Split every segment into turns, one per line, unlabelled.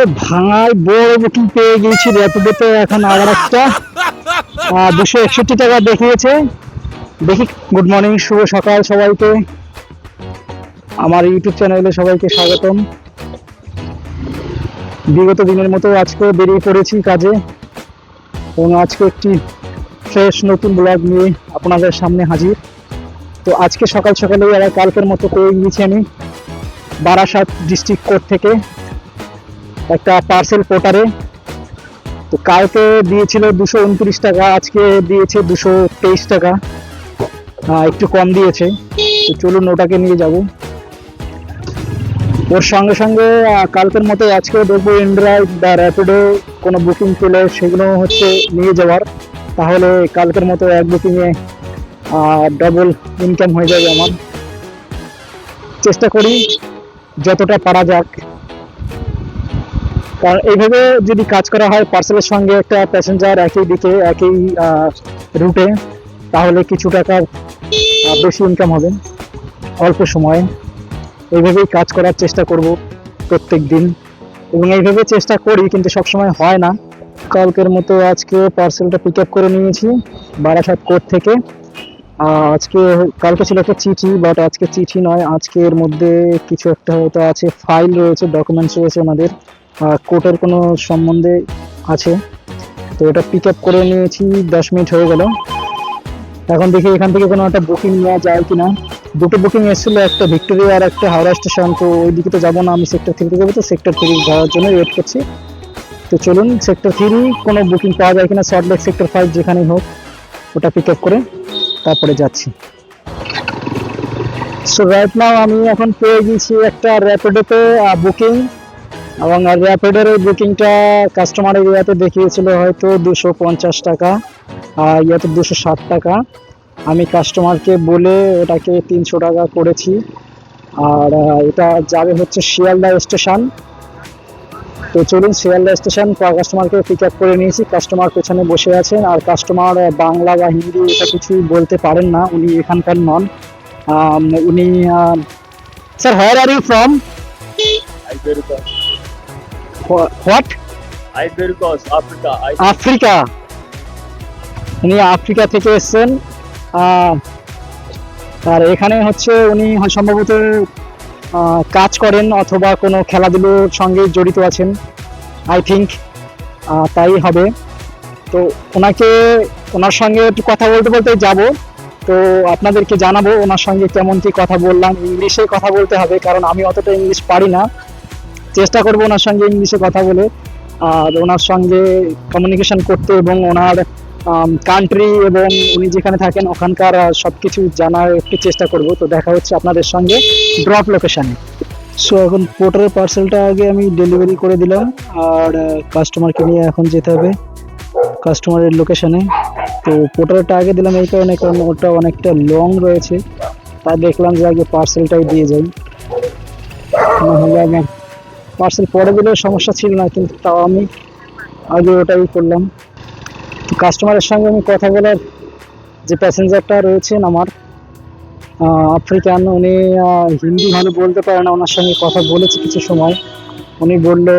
ও ভাঙায় বড় বুকিং পেয়ে গিয়েছি র্যাপিডোতে। এখন আবার একটা 261 টাকা দেখিয়েছে। দেখি। গুড মর্নিং, শুভ সকাল সবাইকে। আমার ইউটিউব চ্যানেলে সবাইকে স্বাগতম। বিগত দিনের মতো আজকেও বেরিয়ে পড়েছি কাজে, এবং আজকে একটি ফ্রেশ নতুন ব্লগ নিয়ে আপনাদের সামনে হাজির। তো আজকে সকাল সকালেই আবার কালকের মতো পেয়ে গিয়েছি আমি বারাসাত ডিস্ট্রিক্ট কোর্ট থেকে একটা পার্সেল পোর্টারে। তো কালকে দিয়েছিল 229 টাকা, আজকে দিয়েছে 223 টাকা, একটু কম দিয়েছে। তো চলুন ওটাকে নিয়ে যাব। ওর সঙ্গে সঙ্গে কালকের মতো আজকেও দেখবো এন্ড্রয়েড বা র্যাপিডো কোনো বুকিং পেলে সেগুলো হচ্ছে নিয়ে যাওয়ার। তাহলে কালকের মতো এক বুকিংয়ে ডবল ইনকাম হয়ে যাবে আমার। চেষ্টা করি যতটা পারা যাক, কারণ এইভাবে যদি কাজ করা হয় পার্সেলের সঙ্গে একটা প্যাসেঞ্জার একই দিকে একই রুটে, তাহলে কিছু টাকার বেশি ইনকাম হবে অল্প সময়ে। এইভাবেই কাজ করার চেষ্টা করব প্রত্যেক দিন, এবং এইভাবে চেষ্টা করি, কিন্তু সবসময় হয় না। কালকের মতো আজকে পার্সেলটা পিক আপ করে নিয়েছি বারাসাত কোর্ট থেকে। আজকে কালকে ছিল একটা চিঠি, বাট আজকে চিঠি নয়, আজকের মধ্যে কিছু একটা হয়তো আছে, ফাইল রয়েছে, ডকুমেন্টস রয়েছে আমাদের কোর্টের কোনো সম্বন্ধে আছে। তো এটা পিক আপ করে নিয়েছি, 10 মিনিট হয়ে গেল। এখন দেখি এখান থেকে কোনো একটা বুকিং নেওয়া যায় কিনা। দুটো বুকিং এসেছিল, একটা ভিক্টোরিয়া আর একটা হাওড়া স্টেশন। তো ওই দিকে তো যাবো না, আমি সেক্টর 3 যাবো, তো সেক্টর 3 যাওয়ার জন্য ওয়েট করছি। তো চলুন সেক্টর 3 কোনো বুকিং পাওয়া যায় কিনা, সল্টলেক সেক্টর 5 যেখানেই হোক, ওটা পিক আপ করে তারপরে যাচ্ছি। সো রাইট নাও আমি এখন পেয়ে গেছি একটা র্যাপিডোতে বুকিং, এবং র্যাপিডোর এই বুকিংটা কাস্টমারের ইয়াতে দেখিয়েছিল হয়তো 250 টাকা, ইয়াতে 260 টাকা। আমি কাস্টমারকে বলে ওটাকে 300 টাকা করেছি। আর এটা যাবে হচ্ছে শিয়ালদা স্টেশন। তো চলুন শিয়ালদা স্টেশন, কাস্টমারকে পিক আপ করে নিয়েছি। কাস্টমার পেছনে বসে আছেন, আর কাস্টমার বাংলা বা হিন্দি এটা কিছুই বলতে পারেন না, উনি এখানকার নন। উনি sir, where are you from?
Ivory Coast.
What?
Ivory Coast, Africa.
Africa. উনি আফ্রিকা থেকে এসছেন। আর এখানে হচ্ছে উনি সম্ভবত কাজ করেন অথবা কোনো খেলাধুলোর সঙ্গে জড়িত আছেন, আই থিঙ্ক তাই হবে। তো ওনার সঙ্গে একটু কথা বলতে বলতে যাব। তো আপনাদেরকে জানাবো ওনার সঙ্গে কেমন কি কথা বললাম। ইংলিশে কথা বলতে হবে, কারণ আমি অতটা ইংলিশ পারি না। চেষ্টা করবো ওনার সঙ্গে ইংলিশে কথা বলে আর ওনার সঙ্গে কমিউনিকেশন করতে, এবং ওনার কান্ট্রি এবং উনি যেখানে থাকেন ওখানকার সবকিছু জানার একটু চেষ্টা করব। তো দেখা হচ্ছে আপনাদের সঙ্গে ড্রপ লোকেশনে। সো এখন পোর্টারের পার্সেলটা আগে আমি ডেলিভারি করে দিলাম, আর কাস্টমারকে নিয়ে এখন যেতে হবে কাস্টমারের লোকেশনে। তো পোর্টারটা আগে দিলাম এই কারণে, কারণ ওটা অনেকটা লং রয়েছে, তাই দেখলাম যে আগে পার্সেলটাই দিয়ে যাই, নাহলে আমার পার্সেল পরে দিলেও সমস্যা ছিল না, কিন্তু তাও আমি আগে ওটাই করলাম। তো কাস্টমারের সঙ্গে আমি কথা বলার, যে প্যাসেঞ্জারটা রয়েছেন আমার আফ্রিকান, উনি হিন্দি ভালো বলতে পারে না, ওনার সঙ্গে কথা বলেছি কিছু সময়। উনি বললো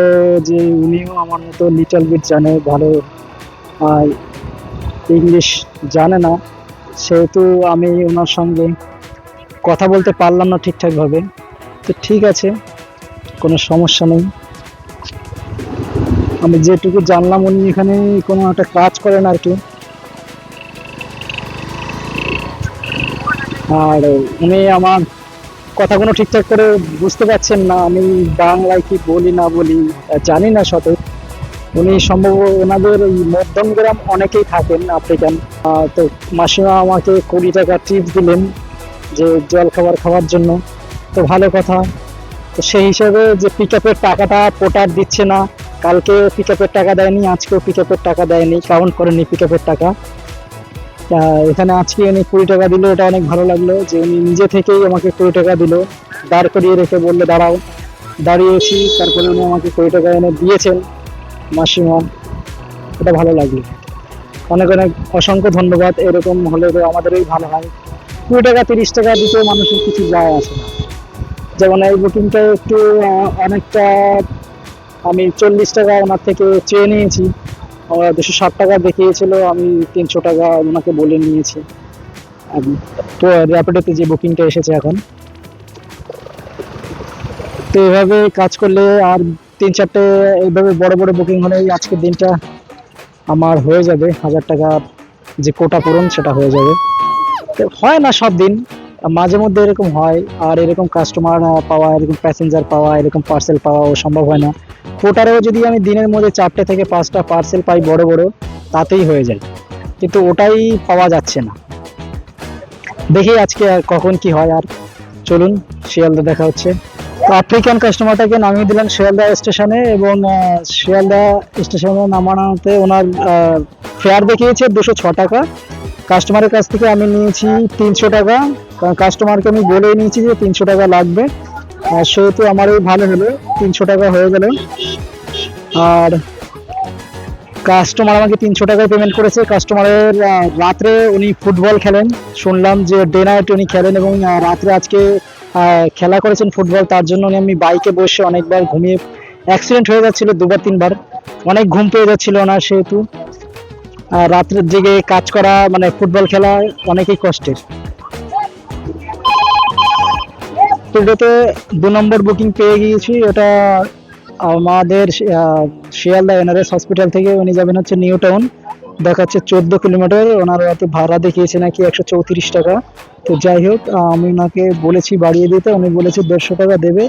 যে উনিও আমার মতো লিটল বিট জানে, ভালো ইংলিশ জানে না, সেহেতু আমি ওনার সঙ্গে কথা বলতে পারলাম না ঠিকঠাকভাবে। তো ঠিক আছে, কোনো সমস্যা নেই। আমি যেটুকু জানলাম উনি এখানে কোনো একটা কাজ করেন আর কি, আর উনি আমার কথাগুলো ঠিকঠাক করে বুঝতে পারছেন না, আমি বাংলায় কি বলি না বলি জানি না সঠিক। উনি সম্ভব ওনাদের ওই মধ্যমগ্রাম অনেকেই থাকেন আফ্রিকান। তো মাসিমা আমাকে 20 টাকা টিপস দিলেন যে জল খাওয়ার জন্য। তো ভালো কথা। তো সেই হিসাবে যে পিক আপের টাকাটা পোর্টার দিচ্ছে না, কালকে পিক আপের টাকা দেয়নি, আজকেও পিক আপের টাকা দেয়নি, কাউন্ট করেনি পিক আপের টাকা। এখানে আজকে উনি 20 টাকা দিল, এটা অনেক ভালো লাগলো যে উনি নিজে থেকেই আমাকে 20 টাকা দিল, দাঁড় করিয়ে রেখে বললে দাঁড়াও। দাঁড়িয়েছি, তারপরে উনি আমাকে 20 টাকা এনে দিয়েছেন মাসিমা, এটা ভালো লাগলো। অনেক অনেক অসংখ্য ধন্যবাদ। এরকম হলে তো আমাদেরই ভালো হয়। 20 টাকা 30 টাকা দিতে মানুষের কিছু যায় আসে না। যেমন এই বুকিংটা একটু অনেকটা আমি 40 টাকা ওনার থেকে চেয়ে নিয়েছি। 260 টাকা দেখিয়েছিল, আমি 300 টাকা ওনাকে বলে নিয়েছি। তো র্যাপিডোতে যে বুকিংটা এসেছে এখন, তো এভাবে কাজ করলে আর 3-4টে এইভাবে বড় বড় বুকিং হলেই আজকের দিনটা আমার হয়ে যাবে। 1000 টাকা যে কোটা পূরণ সেটা হয়ে যাবে। তো হয় না সব দিন, মাঝে মধ্যে এরকম হয়। আর এরকম কাস্টমার পাওয়া, এরকম প্যাসেঞ্জার পাওয়া, এরকম পার্সেল পাওয়া সম্ভব হয় না। কোটারেও যদি আমি দিনের মধ্যে 4টে থেকে 5টা পার্সেল পাই বড় বড়, তাতেই হয়ে যায়, কিন্তু ওটাই পাওয়া যাচ্ছে না। দেখি আজকে আর কখন কি হয়। আর চলুন, শিয়ালদা দেখা হচ্ছে। তো আফ্রিকান কাস্টমারটাকে নামিয়ে দিলাম শিয়ালদা স্টেশনে, এবং শিয়ালদা স্টেশনে নামানোতে ওনার ফেয়ার দেখিয়েছে 206 টাকা। কাস্টমারের কাছ থেকে আমি নিয়েছি 300 টাকা, কারণ কাস্টমারকে আমি বলে নিয়েছি যে 300 টাকা লাগবে। সেহেতু আমার এই ভালো হলো, 300 টাকা হয়ে গেল। আর কাস্টমার আমাকে 300 টাকায় পেমেন্ট করেছে। কাস্টমারের রাত্রে উনি ফুটবল খেলেন, শুনলাম যে ডে নাইট উনি খেলেন, এবং রাত্রে আজকে খেলা করেছেন ফুটবল। তার জন্য আমি বাইকে বসে অনেকবার ঘুমিয়ে, অ্যাক্সিডেন্ট হয়ে যাচ্ছিল 2-3 বার, অনেক ঘুম পেয়ে যাচ্ছিল ওনার। সেহেতু রাত্রের জেগে কাজ করা মানে ফুটবল খেলা অনেকই কষ্টের। টুডেতে 2 নম্বর বুকিং পেয়ে গিয়েছি। ওটা আমাদের শিয়ালদা এনআরএস হসপিটাল থেকে উনি যাবেন হচ্ছে নিউ টাউন, দেখাচ্ছে 14 কিলোমিটার। ওনার হয়তো ভাড়া দেখিয়েছে নাকি 134 টাকা। তো যাই হোক, আমি ওনাকে বলেছি বাড়িয়ে দিতে, উনি বলেছে 150 টাকা দেবে,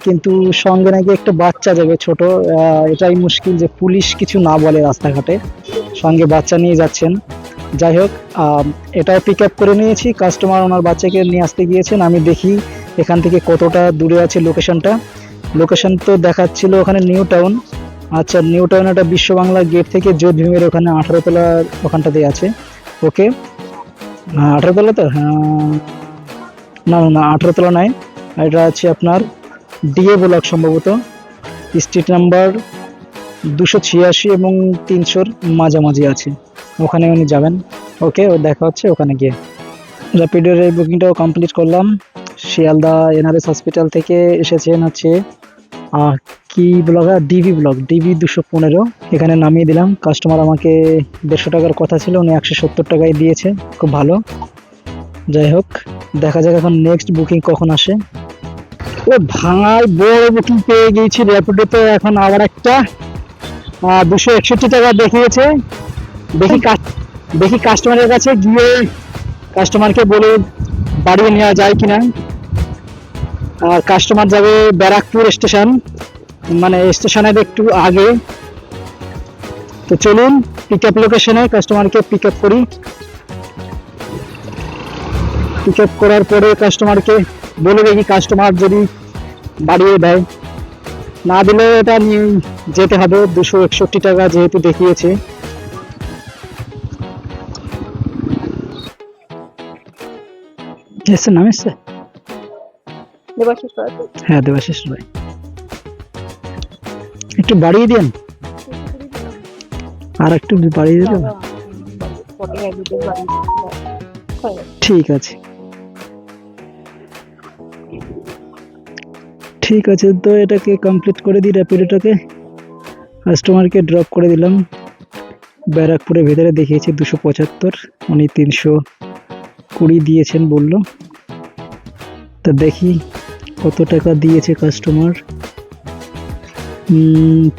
কিন্তু সঙ্গে নাকি একটা বাচ্চা যাবে ছোট। এটাই মুশকিল যে পুলিশ কিছু না বলে রাস্তাঘাটে, সঙ্গে বাচ্চা নিয়ে যাচ্ছেন। যাই হোক, এটাও পিক আপ করে নিয়েছি। কাস্টমার ওনার বাচ্চাকে নিয়ে আসতে গিয়েছেন। আমি দেখি এখান থেকে কতটা দূরে আছে লোকেশনটা। লোকেশন তো দেখাচ্ছিল ওখানে নিউ টাউন। আচ্ছা, নিউ টাউন একটা বিশ্ব বাংলা গেট থেকে জোট ভীমের ওখানে 18 তলার ওখানটাতে আছে। ওকে, 18 তলা তো? হ্যাঁ, না না না, 18 তলা নয়, এটা আছে আপনার ডিএ ব্লক সম্ভবত। স্ট্রিট নাম্বার 286 এবং 300-র মাঝামাঝি আছে, ওখানে উনি যাবেন। ওকে, ও দেখা হচ্ছে ওখানে গিয়ে। র্যাপিডোর এই বুকিংটাও কমপ্লিট করলাম। শিয়ালদা এনআরএস হসপিটাল থেকে এসেছেন হচ্ছে কি ব্লক, ডিবি 215, এখানে নামিয়ে দিলাম। কাস্টমার আমাকে 150 টাকার কথা ছিল, উনি 170 টাকায় দিয়েছে, খুব ভালো। যাই হোক, দেখা যাক এখন নেক্সট বুকিং কখন আসে। ও ভাই, বড় বুকিং পেয়ে গিয়েছি র্যাপিডোতে। এখন আবার একটা 261 টাকা দেখিয়েছে। দেখি কাস্টমারের কাছে গিয়ে কাস্টমারকে বলে বাড়িয়ে নেওয়া যায় কিনা। আর কাস্টমার যাবে ব্যারাকপুর স্টেশন, মানে স্টেশনের একটু আগে। তো চলুন পিক আপ লোকেশনে কাস্টমারকে পিক আপ করি। পিক আপ করার পরে কাস্টমারকে বলে দেখি, কাস্টমার যদি বাড়িয়ে দেয়, না দিলে এটা নিয়ে যেতে হবে। 261 টাকা যেহেতু দেখিয়েছে। এসে নাম এসছে, হ্যাঁ দেবাশিস রায়। একটু বাড়িয়ে দিন, আর একটু বাড়িয়ে দিলে ঠিক আছে। ঠিক আছে, তো এটাকে কমপ্লিট করে দিই। র্যাপিডোটাকে কাস্টমারকে ড্রপ করে দিলাম। ব্যারাকপুরের ভেতরে দেখিয়েছি 275, উনি 320 দিয়েছেন বললো। তা দেখি কত টাকা দিয়েছে কাস্টমার।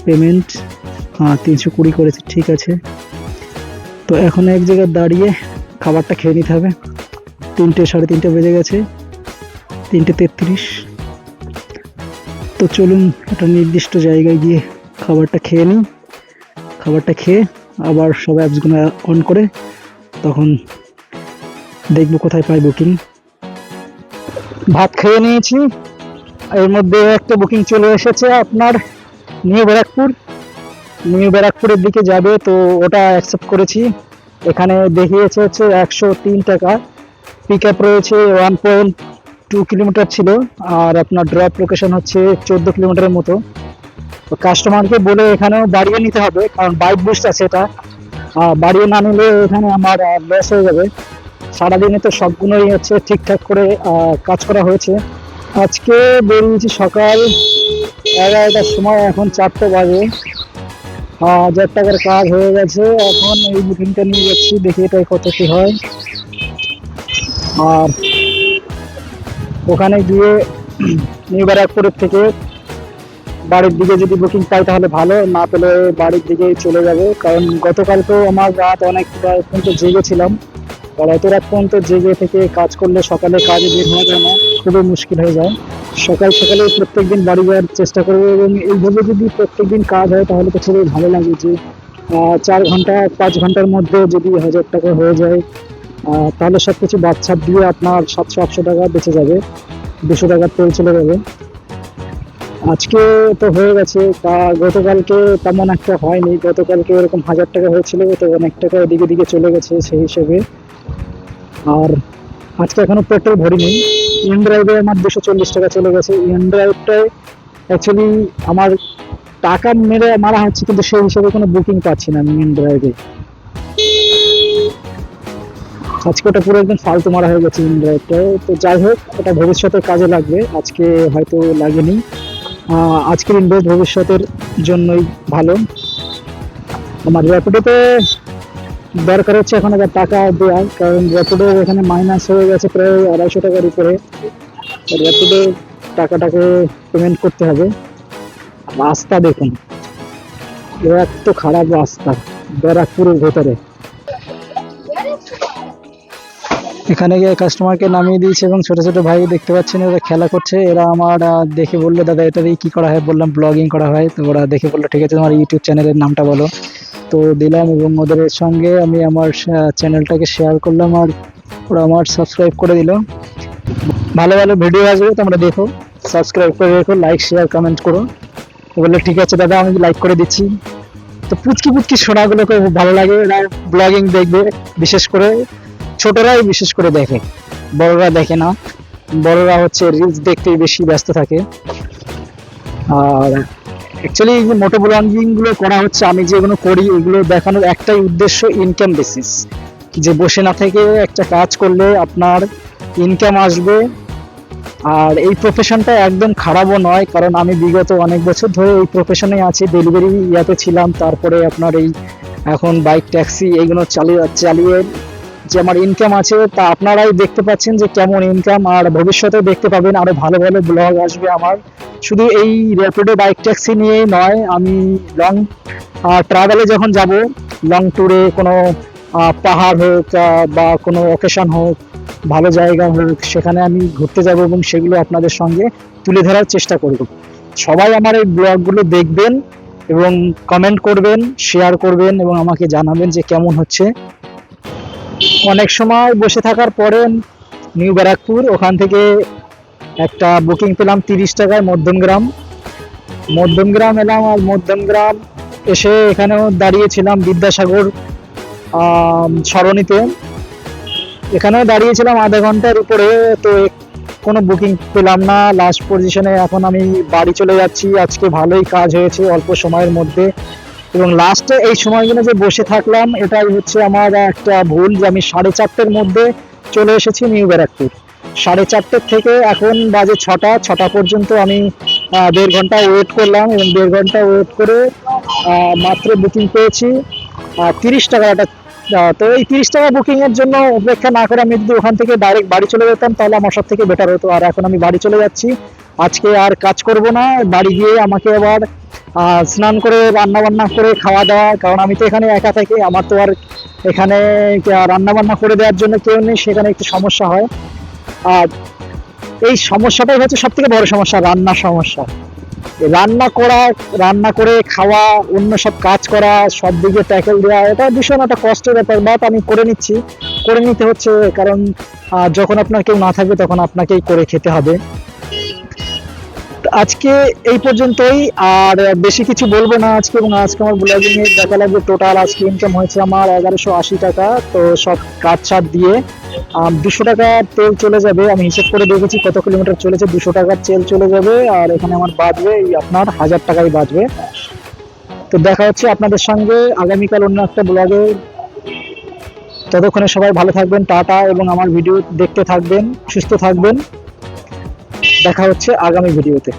পেমেন্ট 320 করেছে, ঠিক আছে। তো এখন এক জায়গায় দাঁড়িয়ে খাবারটা খেয়ে নিতে হবে। 3টে-3:30 বেজে গেছে, 3টে-33। তো চলুন একটা নির্দিষ্ট জায়গায় গিয়ে খাবারটা খেয়ে নিই। খাবারটা খেয়ে আবার সব অ্যাপসগুলো অন করে তখন দেখবো কোথায় পাই বুকিং। ভাত খেয়ে নিয়েছি, এর মধ্যে একটা বুকিং চলে এসেছে আপনার নিউ ব্যারাকপুরের দিকে যাবে। তো ওটা অ্যাকসেপ্ট করেছি। এখানে দেখিয়েছে হচ্ছে 103 টাকা। পিক আপ রয়েছে 1.2 কিলোমিটার ছিল, আর আপনার ড্রপ লোকেশন হচ্ছে 14 কিলোমিটারের মতো। তো কাস্টমারকে বলে এখানেও বাড়িয়ে নিতে হবে, কারণ বাইক বুস্ট আছে এটা। বাড়িয়ে না নিলে এখানে আমার লস হয়ে যাবে। সারাদিনে তো সবগুলোই হচ্ছে ঠিকঠাক করে কাজ করা হয়েছে। আজকে বেরিয়েছি সকাল 11টার সময়, এখন 4টে বাজে। 1000 টাকার কাজ হয়ে গেছে। এখন এই বুকিংটা নিয়ে যাচ্ছি, দেখি এটাই কত কি হয়। আর ওখানে গিয়ে নিউ ব্যারাকপুরের থেকে বাড়ির দিকে যদি বুকিং পাই তাহলে ভালো, না পেলে বাড়ির দিকেই চলে যাবে। কারণ গতকালকেও আমার রাত অনেক পর্যন্ত জেগেছিলাম, আর এত রাত পর্যন্ত জেগে থেকে কাজ করলে সকালে কাজে বের হওয়া যায় না, খুবই মুশকিল হয়ে যায়। সকাল সকালে প্রত্যেকদিন বাড়ি যাওয়ার চেষ্টা করবো, এবং এইভাবে যদি প্রত্যেকদিন কাজ হয় তাহলে তো খুবই ভালো লাগে যে 4 ঘন্টা 5 ঘন্টার মধ্যে যদি 1000 টাকা হয়ে যায়, তাহলে সব কিছু বাচ্চা দিয়ে আপনার 700-800 টাকা বেঁচে যাবে, 200 টাকার তেল চলে যাবে। আজকে তো হয়ে গেছে, তা গতকালকে তেমন একটা হয়নি। গতকালকে এরকম 1000 টাকা হয়েছিল, তো অনেক টাকা এদিকে দিকে চলে গেছে সেই হিসেবে। আর আজকে এখনো পেট্রোল ভরিনি। ইন ড্রাইভে আমার 240 টাকা চলে গেছে। ইন ড্রাইভটায় অ্যাকচুয়ালি আমার টাকা মারা হচ্ছে, কিন্তু সেই হিসেবে কোনো বুকিং পাচ্ছি না আমি ইন ড্রাইভে। আজকে ওটা পুরো একদম ফালতু মারা হয়ে গেছে ইন ড্রাইভটায়। তো যাই হোক, ওটা ভবিষ্যতে কাজে লাগবে, আজকে হয়তো লাগেনি। আজকের ইনভেস্ট ভবিষ্যতের জন্যই ভালো। আমার র্যাপিডোতে দরকার হচ্ছে এখন আবার টাকা দেওয়ার, কারণ র্যাপিডো এখানে মাইনাস হয়ে গেছে প্রায় 250 টাকার উপরে। র্যাপিডো টাকাটাকে পেমেন্ট করতে হবে। রাস্তা দেখুন, এত খারাপ রাস্তা ব্যারাকপুরের ভেতরে। এখানে গিয়ে কাস্টমারকে নামিয়ে দিয়েছে, এবং ছোট ছোট ভাই দেখতে পাচ্ছেন ওরা খেলা করছে। এরা আমার দেখে বললো, দাদা এটা দিয়ে কি করা হয়? বললাম ব্লগিং করা হয়। তো ওরা দেখে বললো, ঠিক আছে তোমার ইউটিউব চ্যানেলের নামটা বলো। তো দিলাম, এবং ওদের সঙ্গে আমি আমার চ্যানেলটাকে শেয়ার করলাম, আর ওরা আমার সাবস্ক্রাইব করে দিল। ভালো ভালো ভিডিও আসবে, তোমরা দেখো, সাবস্ক্রাইব করে রেখো, লাইক শেয়ার কমেন্ট করো। বললো ঠিক আছে দাদা, আমি লাইক করে দিচ্ছি। তো পুচকি পুচকি সোনাগুলোকে খুব ভালো লাগে, এরা ব্লগিং দেখবে, বিশেষ করে ছোটরাই বিশেষ করে দেখে, বড়রা দেখে না। বড়রা হচ্ছে রিলস দেখতেই বেশি ব্যস্ত থাকে। আর অ্যাকচুয়ালি এই যে মোটো ব্লগিং গুলো করা হচ্ছে, আমি যেগুলো করি এগুলো দেখানোর একটাই উদ্দেশ্য, ইনকাম বেসিস, যে বসে না থেকে একটা কাজ করলে আপনার ইনকাম আসবে। আর এই প্রফেশনটা একদম খারাপও নয়, কারণ আমি বিগত অনেক বছর ধরে এই প্রফেশনে আছি। ডেলিভারি ইয়াতে ছিলাম, তারপরে আপনার এই এখন বাইক ট্যাক্সি এইগুলো চালিয়ে যে আমার ইনকাম আছে, তা আপনারাই দেখতে পাচ্ছেন যে কেমন ইনকাম। আর ভবিষ্যতে দেখতে পাবেন আরো ভালো ভালো ব্লগ আসবে আমার। শুধু এই র্যাপিডো বাইক ট্যাক্সি নিয়েই নয়, আমি লং ট্রাভেলে যখন যাব, লং ট্যুরে কোনো পাহাড় হোক বা কোনো অকেশন হোক, ভালো জায়গা হোক, সেখানে আমি ঘুরতে যাব, এবং সেগুলো আপনাদের সঙ্গে তুলে ধরার চেষ্টা করব। সবাই আমার এই ব্লগগুলো দেখবেন এবং কমেন্ট করবেন, শেয়ার করবেন, এবং আমাকে জানাবেন যে কেমন হচ্ছে। অনেক সময় বসে থাকার পরে নিউ ব্যারাকপুর, ওখান থেকে একটা বুকিং পেলাম 30 টাকায় মধ্যমগ্রাম এলাম। আর মধ্যমগ্রাম এসে এখানেও দাঁড়িয়েছিলাম বিদ্যাসাগর সরণিতে, এখানেও দাঁড়িয়েছিলাম আধা ঘন্টার উপরে। তো কোনো বুকিং পেলাম না, লাস্ট পজিশনে। এখন আমি বাড়ি চলে যাচ্ছি। আজকে ভালোই কাজ হয়েছে অল্প সময়ের মধ্যে, এবং লাস্টে এই সময়গুলো যে বসে থাকলাম, এটাই হচ্ছে আমার একটা ভুল, যে আমি 4:30-র মধ্যে চলে এসেছি নিউ ব্যারাকপুর। 4:30 থেকে এখন বাজে 6টা পর্যন্ত আমি 1.5 ঘন্টা ওয়েট করলাম, এবং 1.5 ঘন্টা ওয়েট করে মাত্র বুকিং পেয়েছি 30 টাকাটা। তো এই 30 টাকা বুকিং এর জন্য অপেক্ষা না করে আমি যদি ওখান থেকে ডাইরেক্ট বাড়ি চলে যেতাম, তাহলে আমার সব থেকে বেটার হতো। আর এখন আমি বাড়ি চলে যাচ্ছি, আজকে আর কাজ করব না। বাড়ি গিয়ে আমাকে আবার স্নান করে রান্না বান্না করে খাওয়া দাওয়া, কারণ আমি তো এখানে একা থাকি, আমার তো আর এখানে রান্না বান্না করে দেওয়ার জন্য কেউ নেই, সেখানে একটু সমস্যা হয়। আর এই সমস্যাটাই হচ্ছে সব থেকে বড় সমস্যা, রান্নার সমস্যা। রান্না করে খাওয়া, অন্য সব কাজ করা, সব দিকে ট্যাকেল দেওয়া, এটা ভীষণ একটা কষ্টের ব্যাপার। বাট আমি করে নিতে হচ্ছে, কারণ যখন আপনার কেউ না থাকবে তখন আপনাকেই করে খেতে হবে। আজকে এই পর্যন্তই, আর বেশি কিছু বলবো না আজকে। এবং আজকে আমার ব্লগিং এর দেখা লাগবে টোটাল আজকে ইনকাম হয়েছে আমার 1180 টাকা। তো সব কাজ ছাদ দিয়ে 200 টাকার তেল চলে যাবে। আমি হিসেব করে দেখেছি কত কিলোমিটার চলেছে, 200 টাকার তেল চলে যাবে। আর এখানে আমার বাঁচবে আপনার 1000 টাকাই বাঁচবে। তো দেখা হচ্ছে আপনাদের সঙ্গে আগামীকাল অন্য একটা ব্লগে। ততক্ষণে সবাই ভালো থাকবেন, টাটা, এবং আমার ভিডিও দেখতে থাকবেন, সুস্থ থাকবেন। দেখা হচ্ছে আগামী ভিডিওতে।